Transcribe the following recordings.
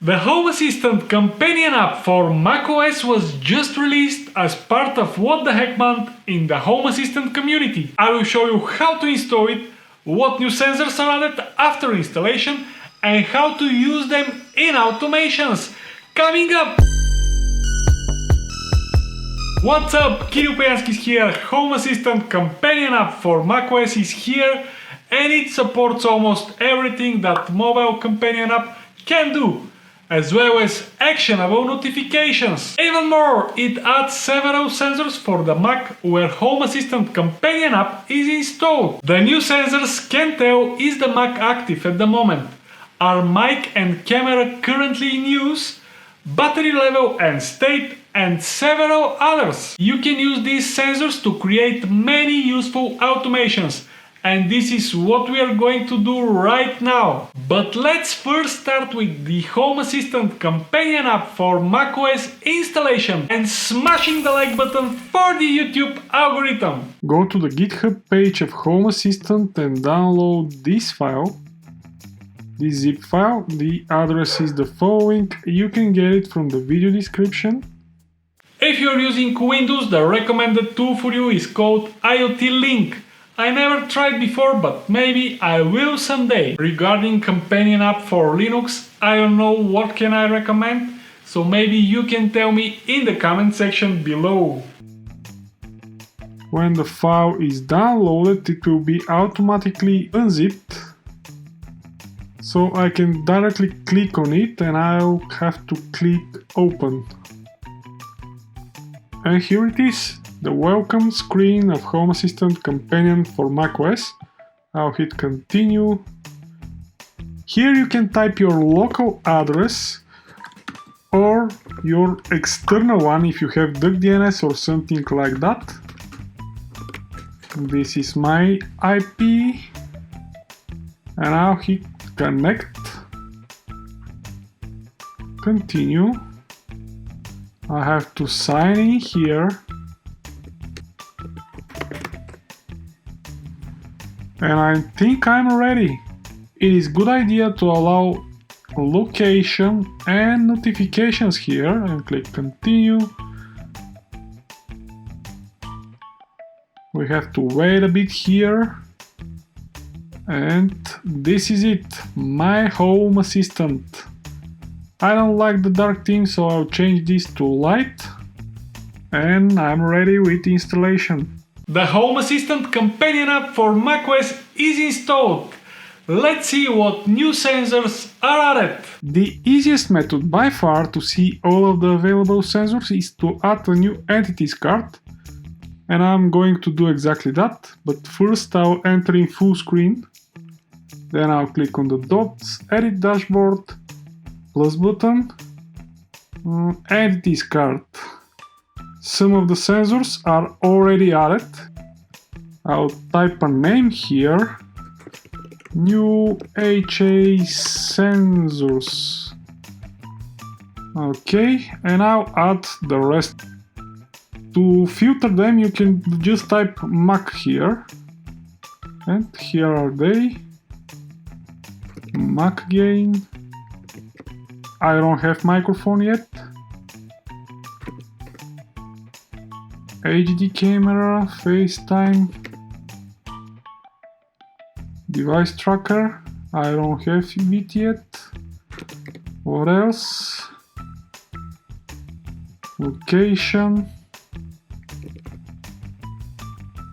The Home Assistant companion app for macOS was just released as part of What the Heck Month in the Home Assistant community. I will show you how to install it, what new sensors are added after installation, and how to use them in automations. Coming up! What's up, Kirill Pejanskis here. Home Assistant companion app for macOS is here, and it supports almost everything that mobile companion app can do, as well as actionable notifications. Even more, it adds several sensors for the Mac where Home Assistant companion app is installed. The new sensors can tell is the Mac active at the moment, are mic and camera currently in use, battery level and state, and several others. You can use these sensors to create many useful automations, and this is what we are going to do right now. But let's first start with the Home Assistant companion app for macOS installation and smashing the like button for the YouTube algorithm. Go to the GitHub page of Home Assistant and download this file. This zip file. The address is the following. You can get it from the video description. If you're using Windows, the recommended tool for you is called IoT Link. I never tried before, but maybe I will someday. Regarding companion app for Linux, I don't know what can I recommend, so maybe you can tell me in the comment section below. When the file is downloaded, it will be automatically unzipped, so I can directly click on it and I'll have to click open. And here it is, the welcome screen of Home Assistant companion for macOS. I'll hit continue. Here you can type your local address or your external one if you have DuckDNS or something like that. This is my IP and I'll hit connect. Continue. I have to sign in here. And I think I'm ready. It is good idea to allow location and notifications here and click continue. We have to wait a bit here. And this is it, my Home Assistant. I don't like the dark theme, so I'll change this to light. And I'm ready with installation. The Home Assistant companion app for macOS is installed. Let's see what new sensors are added. The easiest method by far to see all of the available sensors is to add a new entities card. And I'm going to do exactly that, but first I'll enter in full screen. Then I'll click on the dots, edit dashboard, plus button, entities card. Some of the sensors are already added. I'll type a name here, new HA sensors. Okay, and I'll add the rest. To filter them, you can just type Mac here. And here are they. Mac gain. I don't have microphone yet. HD camera, FaceTime. Device tracker. I don't have it yet. What else? Location.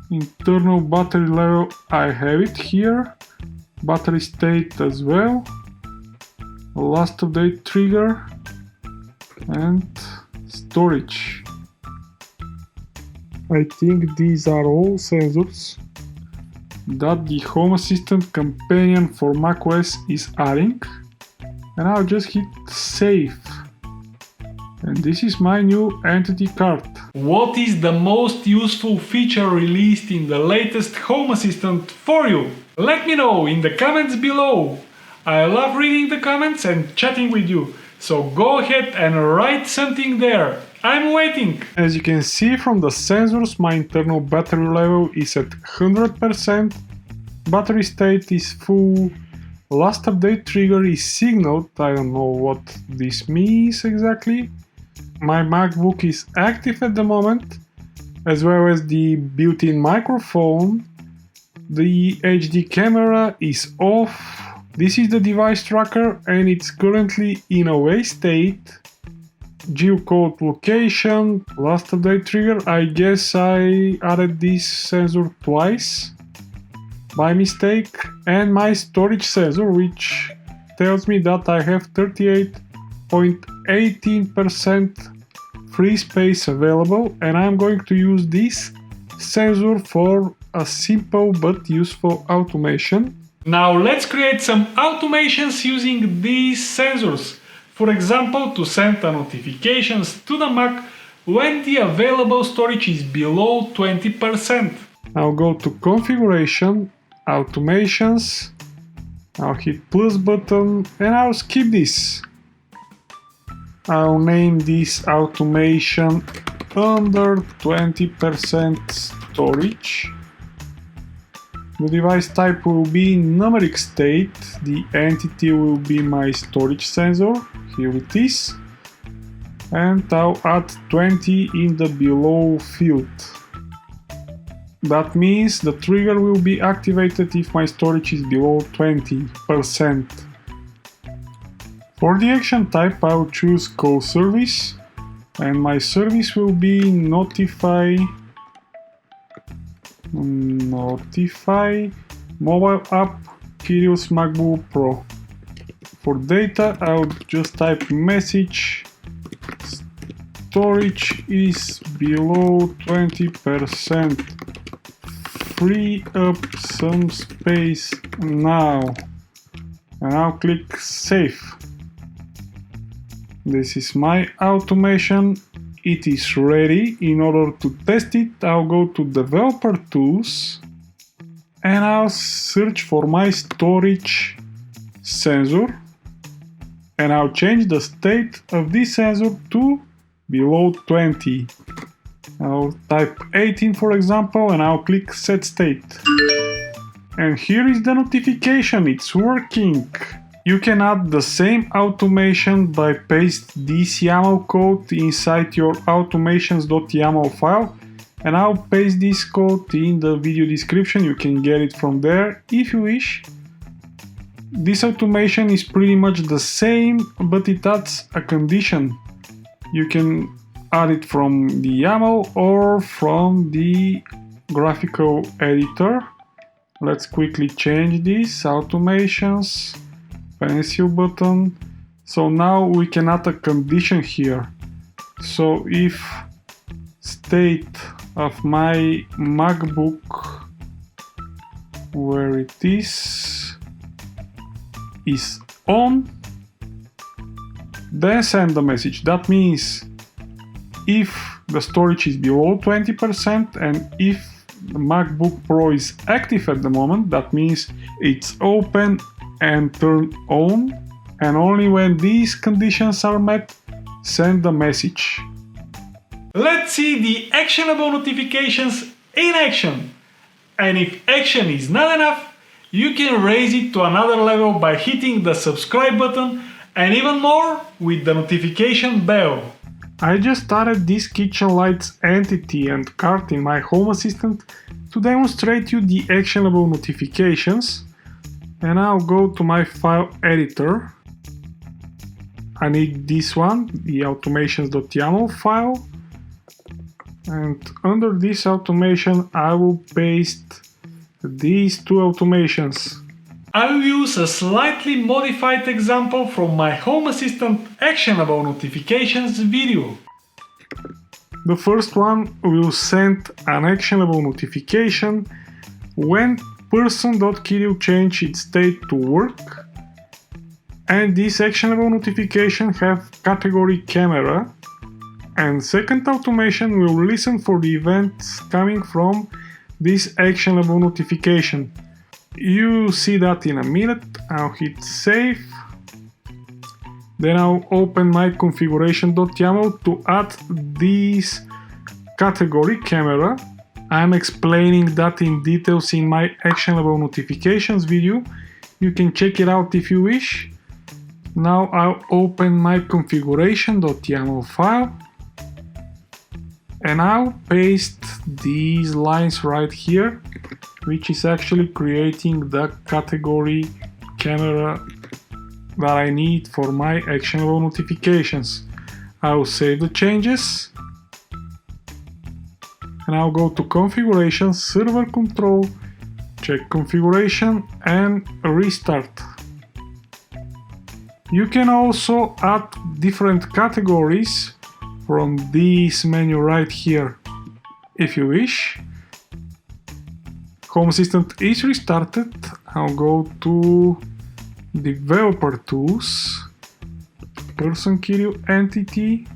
Internal battery level, I have it here. Battery state as well. Last update trigger. And storage. I think these are all sensors that the Home Assistant companion for macOS is adding. And I'll just hit save. And this is my new entity card. What is the most useful feature released in the latest Home Assistant for you? Let me know in the comments below. I love reading the comments and chatting with you, so go ahead and write something there. I'm waiting. As you can see from the sensors, my internal battery level is at 100%, battery state is full, last update trigger is signaled. I don't know what this means exactly. My MacBook is active at the moment, as well as the built-in microphone. The HD camera is off. This is the device tracker and it's currently in away state. Geocode location, last update trigger. I guess I added this sensor twice by mistake, and my storage sensor, which tells me that I have 38.18% free space available, and I'm going to use this sensor for a simple but useful automation. Now let's create some automations using these sensors. For example, to send notifications to the Mac when the available storage is below 20%. I'll go to Configuration, Automations, I'll hit plus button and I'll skip this. I'll name this automation under 20% storage. The device type will be numeric state, the entity will be my storage sensor, here it is, and I'll add 20 in the below field. That means the trigger will be activated if my storage is below 20%. For the action type, I'll choose call service, and my service will be notify mobile app Kyrios MacBook Pro. For data, I'll just type message storage is below 20%. Free up some space now. And I'll click save. This is my automation. It is ready. In order to test it, I'll go to Developer Tools and I'll search for my storage sensor and I'll change the state of this sensor to below 20. I'll type 18 for example and I'll click set state. And here is the notification, it's working. You can add the same automation by paste this YAML code inside your automations.yaml file, and I'll paste this code in the video description. You can get it from there if you wish. This automation is pretty much the same, but it adds a condition. You can add it from the YAML or from the graphical editor. Let's quickly change this, automations, pencil button. So now we can add a condition here. So if state of my MacBook, where it is on, then send the message. That means if the storage is below 20% and if the MacBook Pro is active at the moment, that means it's open and turned on, and only when these conditions are met, send the message. Let's see the actionable notifications in action. And if action is not enough, you can raise it to another level by hitting the subscribe button and even more with the notification bell. I just added this kitchen lights entity and card in my Home Assistant to demonstrate you the actionable notifications, and I'll go to my file editor. I need this one, the automations.yaml file, and under this automation I will paste these two automations. I will use a slightly modified example from my Home Assistant actionable notifications video. The first one will send an actionable notification when person.kyrio change its state to work, and this actionable notification have category camera, and second automation will listen for the events coming from this actionable notification. You see that in a minute. I'll hit save. Then I'll open my configuration.yaml to add this category camera. I'm explaining that in details in my actionable notifications video. You can check it out if you wish. Now I'll open my configuration.yaml file and I'll paste these lines right here, which is actually creating the category camera that I need for my actionable notifications. I'll save the changes and I'll go to configuration, server control, check configuration and restart. You can also add different categories from this menu right here if you wish. Home Assistant is restarted. I'll go to Developer Tools, Person Key Entity.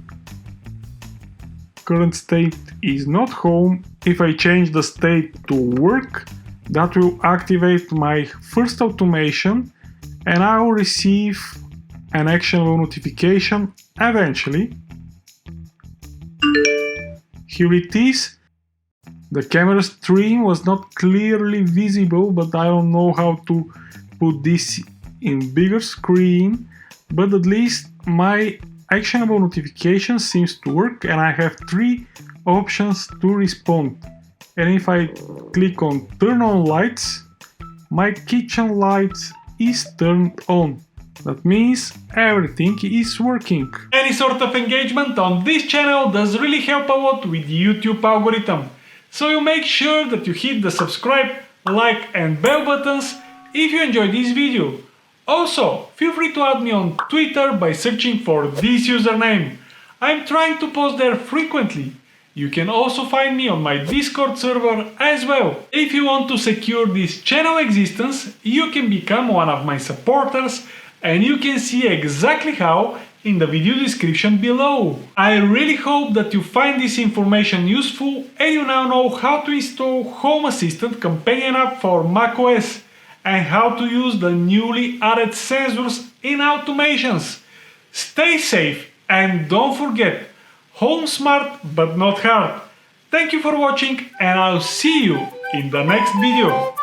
Current state is not home. If I change the state to work, that will activate my first automation and I will receive an actionable notification eventually. Here it is. The camera stream was not clearly visible, but I don't know how to put this in bigger screen, but at least my actionable notification seems to work and I have 3 options to respond. And if I click on turn on lights, my kitchen lights is turned on. That means everything is working. Any sort of engagement on this channel does really help a lot with the YouTube algorithm. So you make sure that you hit the subscribe, like and bell buttons if you enjoyed this video. Also, feel free to add me on Twitter by searching for this username. I'm trying to post there frequently. You can also find me on my Discord server as well. If you want to secure this channel existence, you can become one of my supporters and you can see exactly how in the video description below. I really hope that you find this information useful and you now know how to install Home Assistant companion app for macOS and how to use the newly added sensors in automations. Stay safe and don't forget, home smart but not hard. Thank you for watching and I'll see you in the next video.